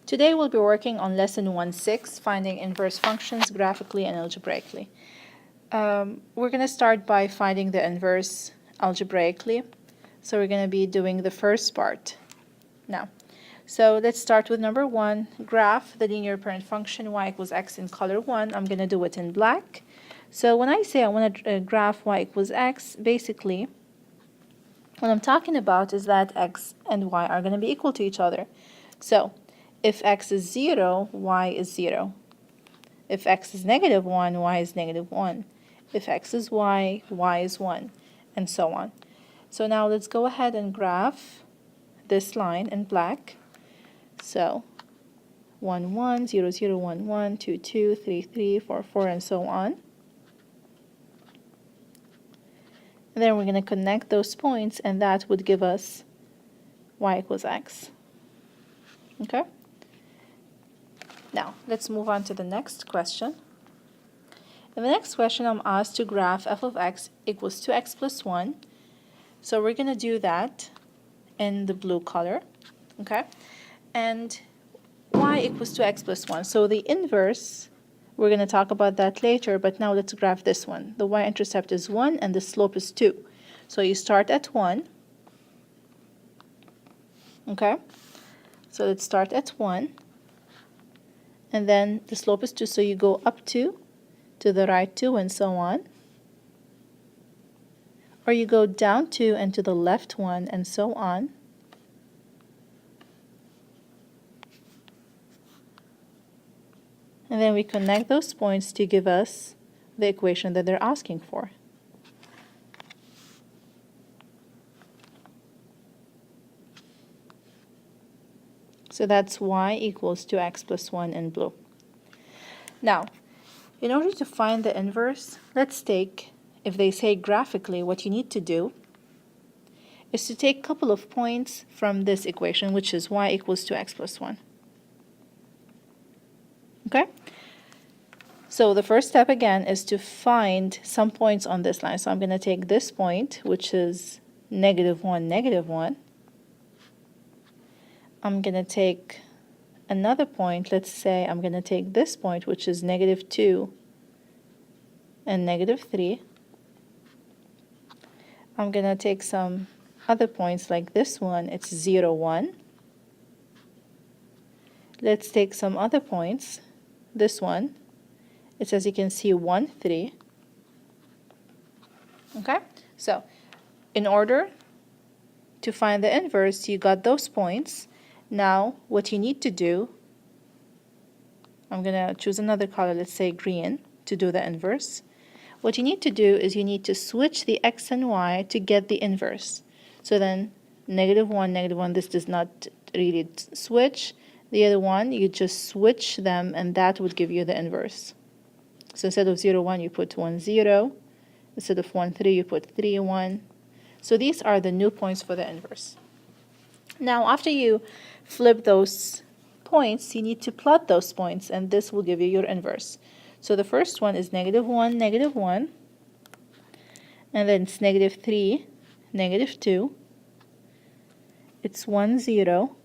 Today we'll be working on lesson 1.6, finding inverse functions graphically and algebraically. We're going to start by finding the inverse algebraically. So we're going to be doing the first part now. So let's start with number 1, graph the linear parent function y equals x in color 1. I'm going to do it in black. So when I say I want to graph y equals x, basically what I'm talking about is that x and y are going to be equal to each other. So if x is 0, y is 0. If x is negative 1, y is negative 1. If x is y, y is 1, and so on. So now let's go ahead and graph this line in black. So 1, 1, 0, 0, 1, 1, 2, 2, 3, 3, 4, 4, and so on. And then we're going to connect those points, and that would give us y equals x. Okay? Now, let's move on to the next question. In the next question, I'm asked to graph f of x equals 2x plus 1. So we're going to do that in the blue color. Okay? And y equals 2x plus 1. So the inverse, we're going to talk about that later, but now let's graph this one. The y-intercept is 1 and the slope is 2. So you start at 1. Okay? So let's start at 1. And then the slope is 2, so you go up 2, to the right 2, and so on. Or you go down 2 and to the left 1, and so on. And then we connect those points to give us the equation that they're asking for. So that's y equals 2x plus 1 in blue. Now, in order to find the inverse, let's take, if they say graphically, what you need to do is to take a couple of points from this equation, which is y equals 2x plus 1. Okay? So the first step again is to find some points on this line. So I'm going to take this point, which is negative 1, negative 1. I'm going to take another point. Let's say I'm going to take this point, which is negative 2 and negative 3. I'm going to take some other points like this one. It's 0, 1. Let's take some other points. This one, it's, as you can see, 1, 3. Okay? So in order to find the inverse, you got those points. Now, what you need to do, I'm going to choose another color, let's say green, to do the inverse. What you need to do is you need to switch the x and y to get the inverse. So then, negative 1, this does not really switch. The other one, you just switch them, and that would give you the inverse. So instead of 0, 1, you put 1, 0. Instead of 1, 3, you put 3, 1. So these are the new points for the inverse. Now, after you flip those points, you need to plot those points, and this will give you your inverse. So the first one is negative 1, and then it's negative 3, negative 2. It's 1, 0,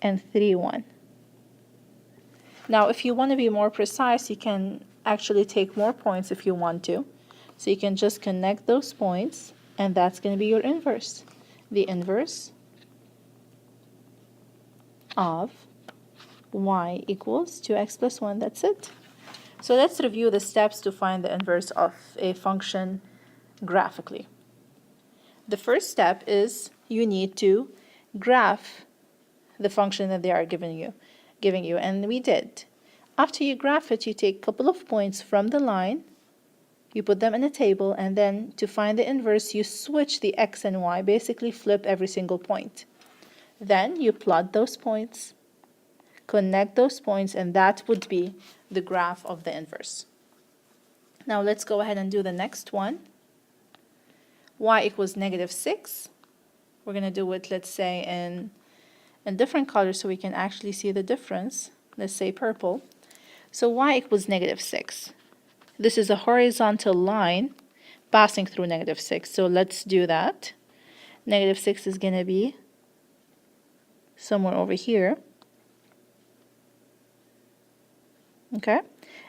and 3, 1. Now, if you want to be more precise, you can actually take more points if you want to. So you can just connect those points, and that's going to be your inverse. The inverse of y equals 2x plus 1. That's it. So let's review the steps to find the inverse of a function graphically. The first step is you need to graph the function that they are giving you, and we did. After you graph it, you take a couple of points from the line, you put them in a table, and then to find the inverse, you switch the x and y, basically flip every single point. Then you plot those points, connect those points, and that would be the graph of the inverse. Now let's go ahead and do the next one. Y equals negative 6. We're going to do it, let's say, in different colors so we can actually see the difference. Let's say purple. So y equals negative 6. This is a horizontal line passing through negative 6. So let's do that. Negative 6 is going to be somewhere over here. okay?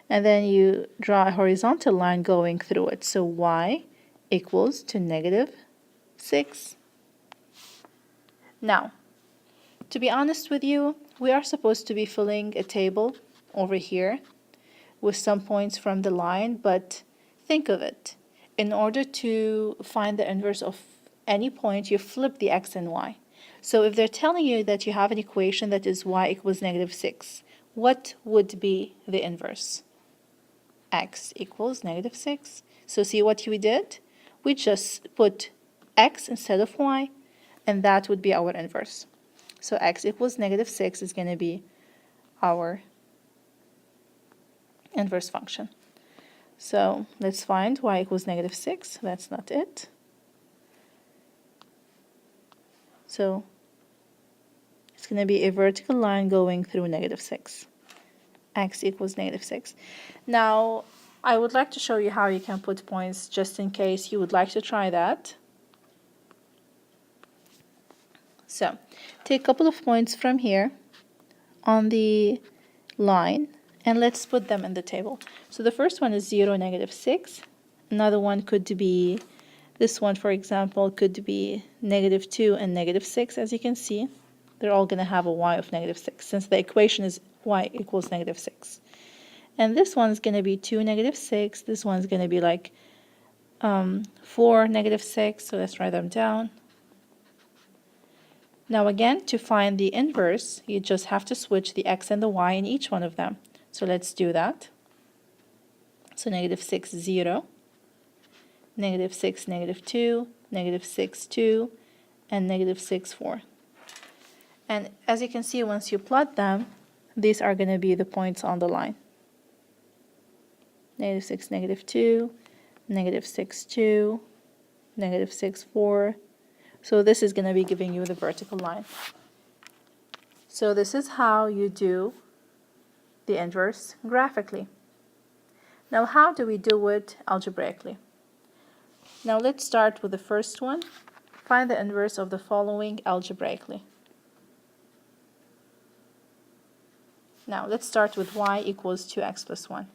And then you draw a horizontal line going through it. So y equals to negative 6. Now, to be honest with you, we are supposed to be filling a table over here with some points from the line, but think of it. In order to find the inverse of any point, you flip the x and y. So if they're telling you that you have an equation that is y equals negative 6, what would be the inverse? X equals negative 6. So see what we did? We just put x instead of y, and that would be our inverse. So x equals negative 6 is going to be our inverse function. So let's find y equals negative 6. That's not it. So it's going to be a vertical line going through negative 6. X equals negative 6. Now, I would like to show you how you can put points just in case you would like to try that. So, take a couple of points from here on the line, and let's put them in the table. So the first one is 0, negative 6. Another one could be, this one for example, could be negative 2 and negative 6, as you can see. They're all going to have a y of negative 6, since the equation is y equals negative 6. And this one's going to be 2, negative 6. This one's going to be like 4, negative 6. So let's write them down. Now again, to find the inverse, you just have to switch the x and the y in each one of them. So let's do that. So negative 6, 0. Negative 6, negative 2. Negative 6, 2. And negative 6, 4. And as you can see, once you plot them, these are going to be the points on the line. Negative 6, negative 2, negative 6, 2, negative 6, 4. So this is going to be giving you the vertical line. So this is how you do the inverse graphically. Now how do we do it algebraically? Now let's start with the first one. Find the inverse of the following algebraically. Now let's start with y equals 2x plus 1.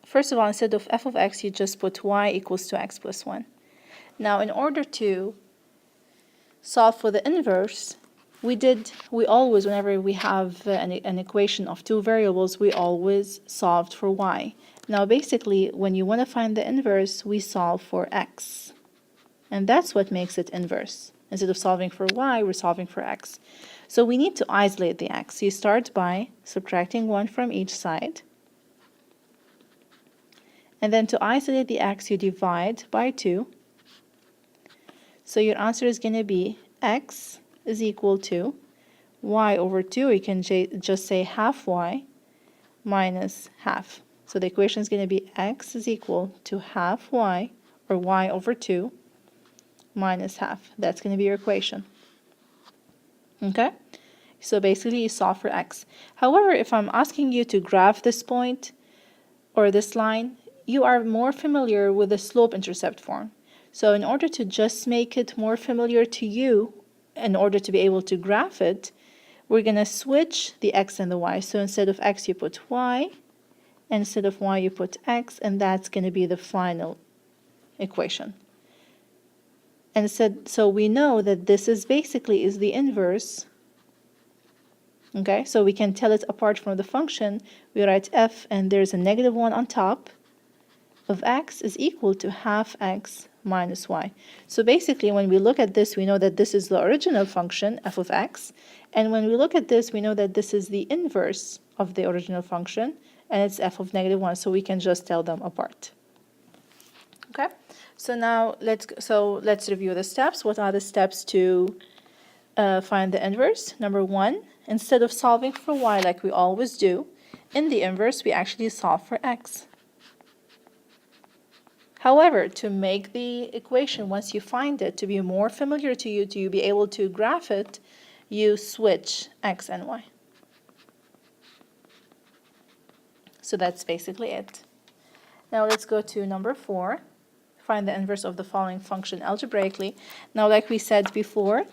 First of all, instead of f of x, you just put y equals to x plus 1. Now, in order to solve for the inverse, we always, whenever we have an equation of two variables, we always solved for y. Now, basically, when you want to find the inverse, we solve for x. And that's what makes it inverse. Instead of solving for y, we're solving for x. So we need to isolate the x. You start by subtracting 1 from each side. And then to isolate the x, you divide by 2. So your answer is going to be x is equal to y over 2. You can just say half y minus half. So the equation is going to be x is equal to half y, or y over 2, minus half. That's going to be your equation. Okay? So basically you solve for x. However, if I'm asking you to graph this point or this line, you are more familiar with the slope-intercept form. So in order to just make it more familiar to you, in order to be able to graph it, we're going to switch the x and the y. So instead of x, you put y, and instead of y, you put x, and that's going to be the final equation. And so we know that this is basically is the inverse. Okay, so we can tell it apart from the function. We write f, and there's a negative 1 on top of x is equal to half x minus y. So basically, when we look at this, we know that this is the original function, f of x. And when we look at this, we know that this is the inverse of the original function, and it's f of negative 1. So we can just tell them apart. Okay, so now let's review the steps. What are the steps to find the inverse? Number 1, instead of solving for y like we always do, in the inverse, we actually solve for x. However, to make the equation, once you find it, to be more familiar to you, to be able to graph it, you switch x and y. So that's basically it. Now let's go to number 4. Find the inverse of the following function algebraically. Now, like we said before,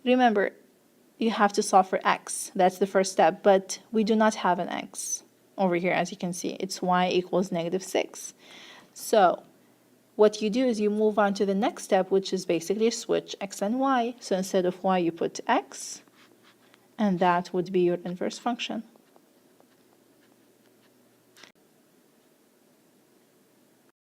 remember, you have to solve for x. That's the first step, but we do not have an x over here, as you can see. It's y equals -6. So what you do is you move on to the next step, which is basically switch x and y. So instead of y, you put x, and that would be your inverse function.